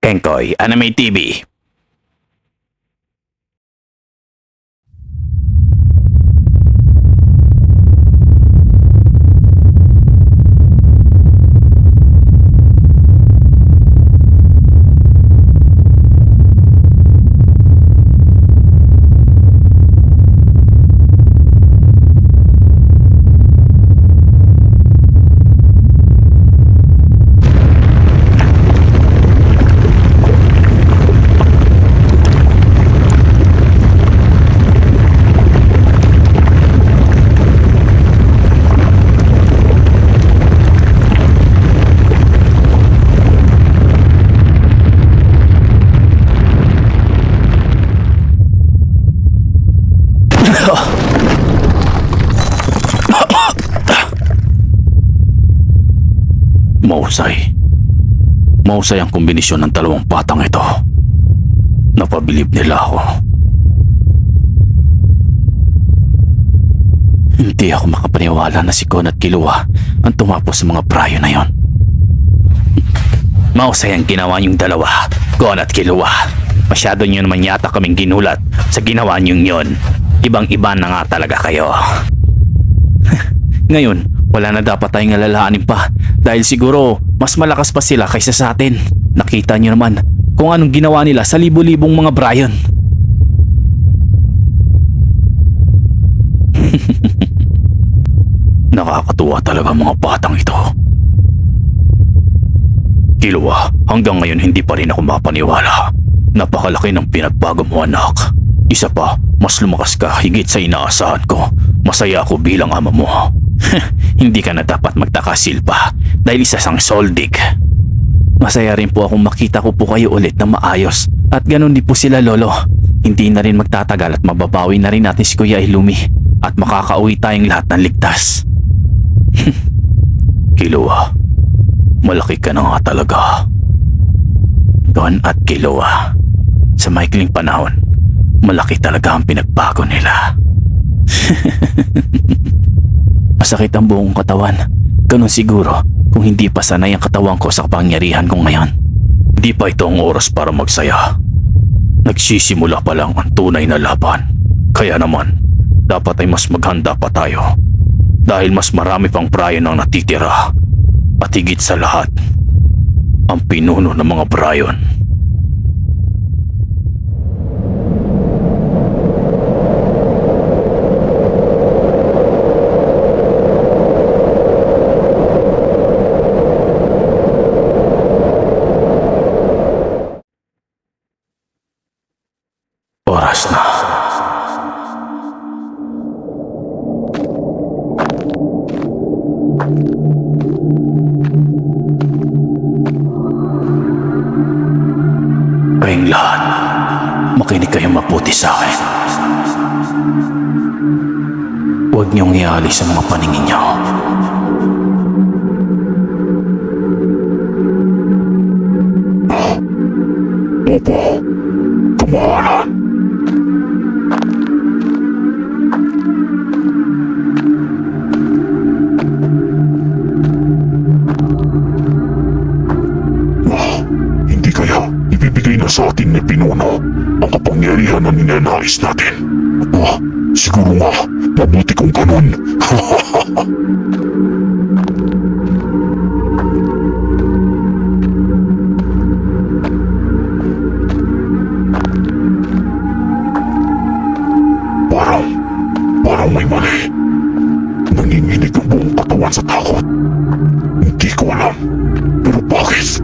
Kenkoy Anime TV. Mahusay ang kombinasyon ng dalawang batang ito. Napabilib nila ako. Hindi ako makapaniwala na si Kon at Killua ang tumapos sa mga prayo na yon. Mahusay ang ginawa niyong dalawa, Kon at Killua. Masyado niyo naman yata kaming ginulat sa ginawa niyong yon. Ibang-iba na nga talaga kayo. Ngayon, wala na dapat tayong alalahanin pa dahil siguro mas malakas pa sila kaysa sa atin. Nakita niyo naman kung anong ginawa nila sa libo-libong mga Brian. Nakakatuwa talaga mga batang ito. Killua, hanggang ngayon hindi pa rin ako mapaniwala. Napakalaki ng pinagbago mo, anak. Isa pa, mas lumakas ka higit sa inaasahan ko. Masaya ako bilang ama mo. Hindi ka na dapat magtaka, Silva, dahil isa sang soldig. Masaya rin po akong makita ko po kayo ulit na maayos. At ganun din po sila, Lolo. Hindi na rin magtatagal at mababawi na rin natin si Kuya Illumi. At makakauwi tayong lahat ng ligtas. Killua, malaki ka na nga talaga. Kon at Killua, sa maikling panahon, malaki talaga ang pinagbago nila. Masakit ang buong katawan. Ganun siguro kung hindi pa sanay ang katawan ko sa kapangyarihan ko ngayon. Di pa ito ang oras para magsaya. Nagsisimula pa lang ang tunay na laban. Kaya naman, dapat ay mas maghanda pa tayo. Dahil mas marami pang Brian ang natitira. At higit sa lahat, ang pinuno ng mga Brian. Oras na. Kayong lahat, makinig kayong mabuti sa akin. Huwag niyong ialis ang mga paningin niyo. Opo, kamahalan. Hindi kaya ibibigay na sa atin ni Pinuno ang kapangyarihan na ninanais natin. Aba, siguro nga, mabuti kung ganun. Parang may mali. Nanginginig ang buong katawan sa takot. Hindi ko alam. Pero bakit?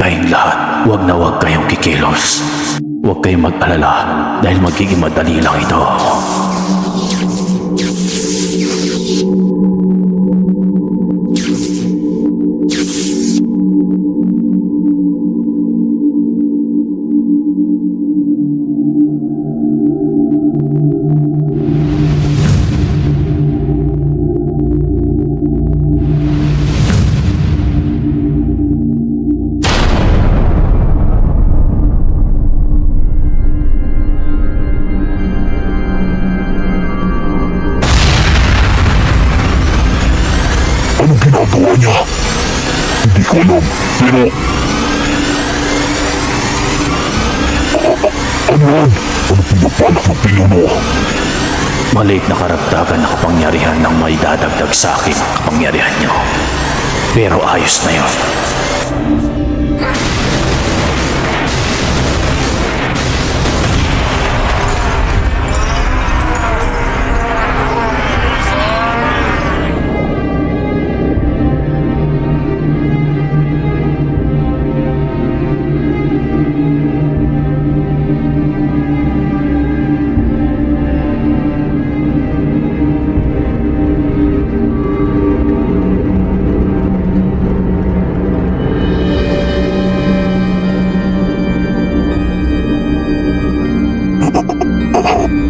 Kayong lahat, huwag kayong kikilos. Huwag kayong mag-alala dahil magiging madali lang ito. ginagawa niya? Hindi ko alam, pero... Ano yan? Ano pinapanak ng pinuno? Maliit na karagdagan na kapangyarihan ng may dadagdag sa akin ang kapangyarihan niyo. Pero ayos na yon.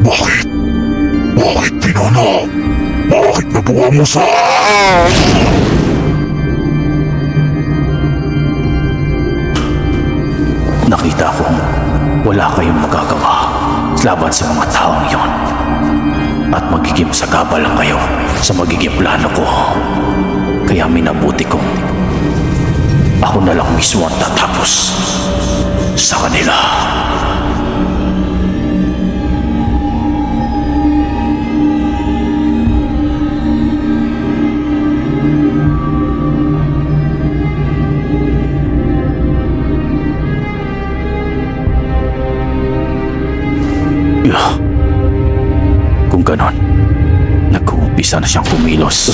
Bakit? Bakit pinuno? Bakit nagawa mo sa... Nakita kong wala kayong magagawa laban sa mga taong yon. At magiging sagabal lang kayo sa magiging plano ko. Kaya minabuti kong ako na lang mismo ang tatapos sa kanila. Kung ganon, nag-uumpisa na siyang kumilos.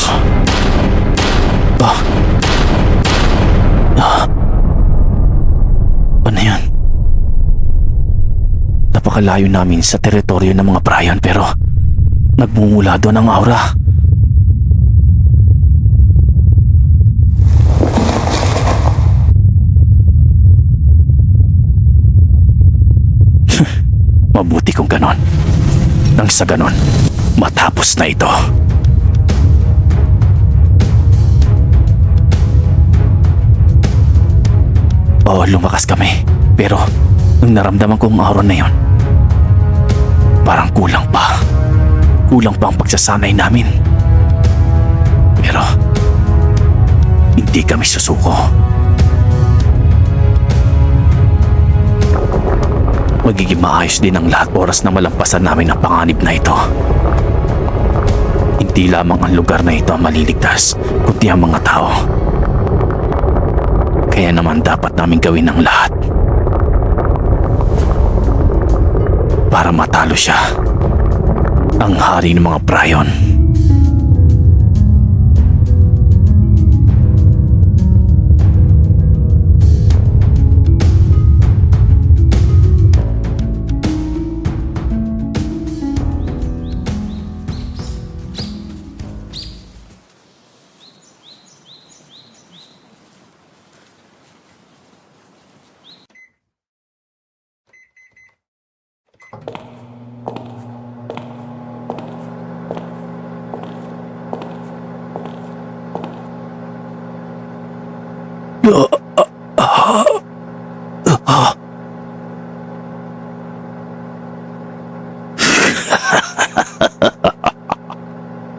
Ano yan? Napakalayo namin sa teritoryo ng mga Brian pero nagmumula doon ang aura. Mabuti kung ganon. Nang sa ganon, matapos na ito. Oo, lumakas kami. Pero, nung naramdaman ko ang aura na yon, parang kulang pa. Kulang pa ang pagsasanay namin. Pero, hindi kami susuko. Magiging maayos din ang lahat oras na malampasan namin ang panganib na ito. Hindi lamang ang lugar na ito ang maliligtas, kundi ang mga tao. Kaya naman dapat namin gawin ang lahat para matalo siya, ang hari ng mga Brian.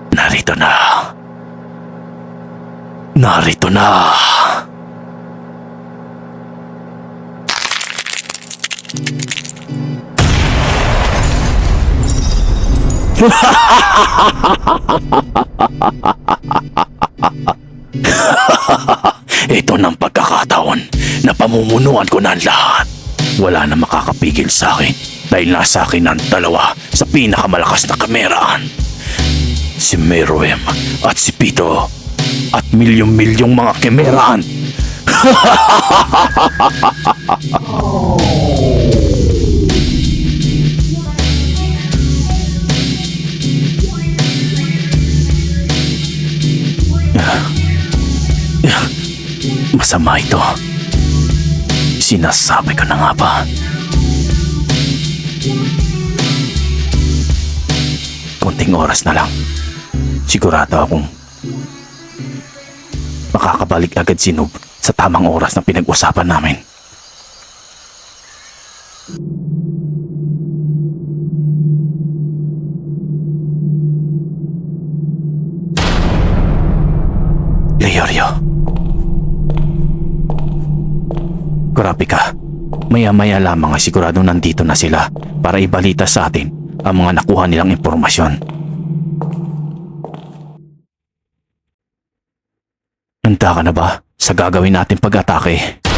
Narito na. Narito na. Ito ng pagkakataon na pamumunuan ko na ang lahat. Wala na makakapigil sa akin dahil nasa akin ang dalawa sa pinakamalakas na kameraan. Si Meruem at si Pito at milyong-milyong mga kameraan. Masama ito. Sinasabi ko na nga ba? Konting oras na lang. Sigurado akong makakabalik agad si Noob sa tamang oras na pinag-usapan namin. Leorio. Grabe ka. Maya-maya lamang ay sigurado nandito na sila para ibalita sa atin ang mga nakuha nilang impormasyon. Handa ka na ba sa gagawin natin pag-atake?